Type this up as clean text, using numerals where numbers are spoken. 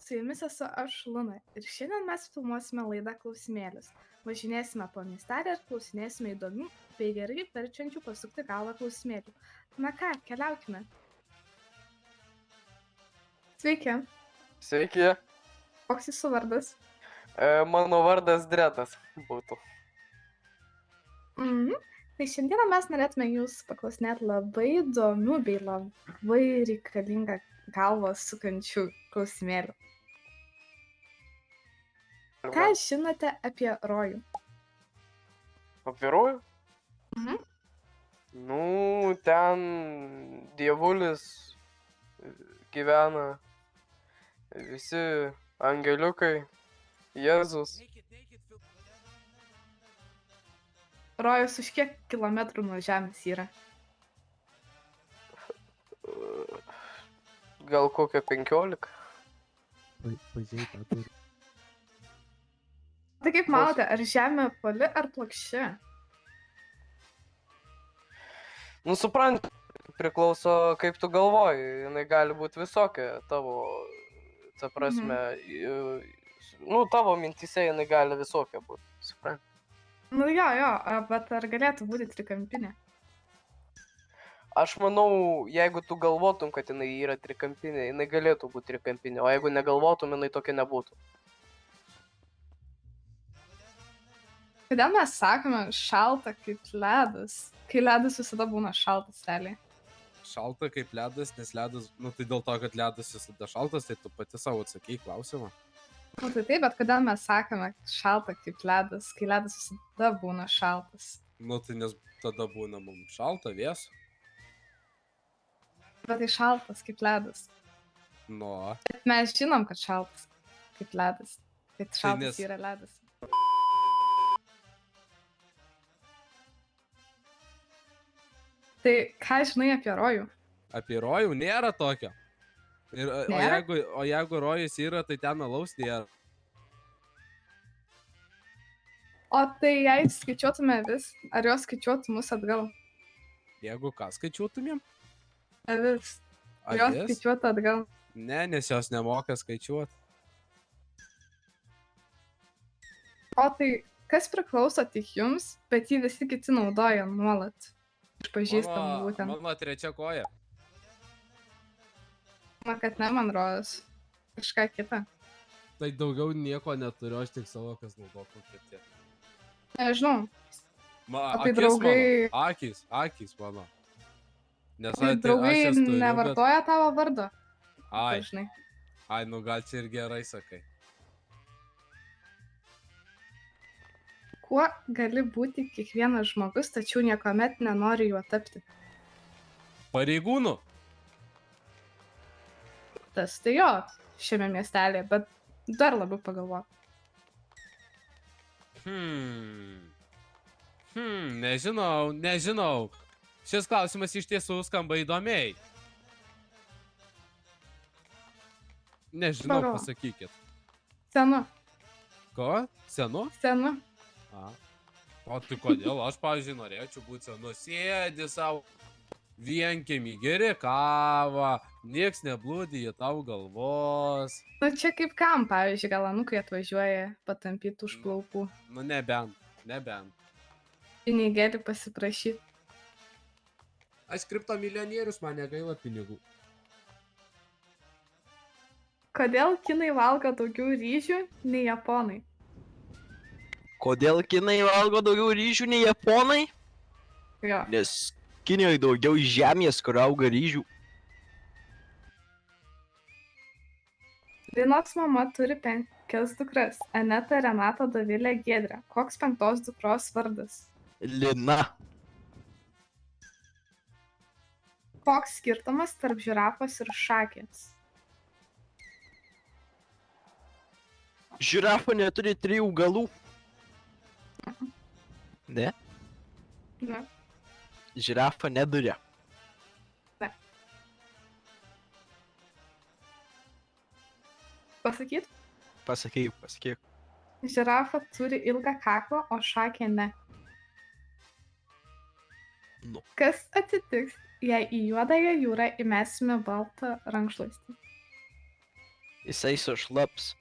su jumis esu aš Luna ir šiandien mes filmuosime laidą Klausimėlis. Važinėsime po miestelį ir klausinėsime įdomių bei gerai verčiančių pasukti galvą klausimėlių. Na ką, keliaukime. Sveiki, Sveiki, koks jūsų vardas? mano vardas Dretas būtų. Tai šiandieną mes norėtume jūsų paklausinėti labai įdomių bei labai reikalingą galvą sukančių klausimėlių. Ką žinote apie rojų? Apie rojų? Mhm. Nu, ten dievulis gyvena, visi angeliukai, Jėzus. Rojus už kiek kilometrų nuo žemės yra? Gal kokią 15? Pažiūrėk, ką turi. Tai kaip manote, ar žemė apvali ar plokščia? Nu, suprant, priklauso kaip tu galvoji, jinai gali būti visokia tavo, ta prasme, nu, tavo mintise jinai gali visokia būti, suprant. Nu jo, bet ar galėtų būti trikampinė? Aš manau, jeigu tu galvotum, kad jinai yra trikampinė, jinai galėtų būti trikampinė, o jeigu negalvotum, jinai tokia nebūtų. Kodėl mes sakome šalta kaip ledas? Kai ledas visada būna šaltas, realiai. Šalta kaip ledas, nes ledas, nu tai dėl to, kad ledas visada šaltas, tai tu pati savo atsakei klausimą. Nu tai taip, bet kodėl mes sakome šalta kaip ledas, kai ledas visada būna šaltas? Nu tai nes tada būna mums šalta, vėsu. Bet tai šaltas kaip ledas. Nu, Bet mes žinom, kad šaltas kaip ledas. Kad šaltas yra ledas. Tai ką žinai apie rojų? apie rojų nėra tokio. Ir, Nėra? o jeigu rojus yra, tai ten alaus nėra. O tai jei skaičiuotume vis, ar jos skaičiuotų mus atgal? Jeigu ką skaičiuotumėm? Avis. Ar jos Avis? skaičiuotų atgal? Ne, nes jos nemoka skaičiuoti. O tai kas priklauso tik jums, bet jį visi kiti naudoja nuolat? Išpažįstam būtent. Mano trečia koja. Man kad ne, man rodos. Kažką kitą. Tai daugiau nieko neturiu, aš tik savo, kas naudotų kiti. Nežinau. O tai draugai- Akys mano. Nes Tai draugai nevartoja tavo vardo? Ai, Dažnai. nu gal čia ir gerai sakai. Kuo gali būti kiekvienas žmogus, tačiau niekuomet nenori juo tapti? Pareigūnų? Tas tai jo, šiame miestelėje, bet dar labiau pagalvok. Nežinau. Šis klausimas iš tiesų skamba įdomiai. Nežinau, Paro. pasakykit. Senu, Ko? Senu? senu. O tai kodėl? Aš, pavyzdžiui, norėčiau būti senu. Sėdi savo vienkiemį, geri kavą, nieks neblūdija tau galvos. Nu čia kaip kam, pavyzdžiui, gal anukai atvažiuoja patampyti už plaukų. Nu, nebent. Pinigėlį pasiprašyti. Aš kriptomilijonierius, man negaila pinigų. Kodėl kinai valgo daugiau ryžių nei japonai? Kodėl kinai valgo daugiau ryžių nei japonai? Jo. Nes Kinijoje daugiau žemės, kur auga ryžių. Linos mama turi 5 dukras - Anetą, Renatą, Dovilę, Giedrę. Koks 5 dukros vardas? Lina. Koks skirtumas tarp žirafos ir šakės? Žirafa neturi 3 galų. Ne? Ne. Žirafa neduria. Pasakyt? Pasakyk. Žirafa turi ilgą kaklą, o šakė ne. Nu. Kas atsitiks, jei į juodąją jūrą įmesime baltą rankšluostį? Jisai sušlaps.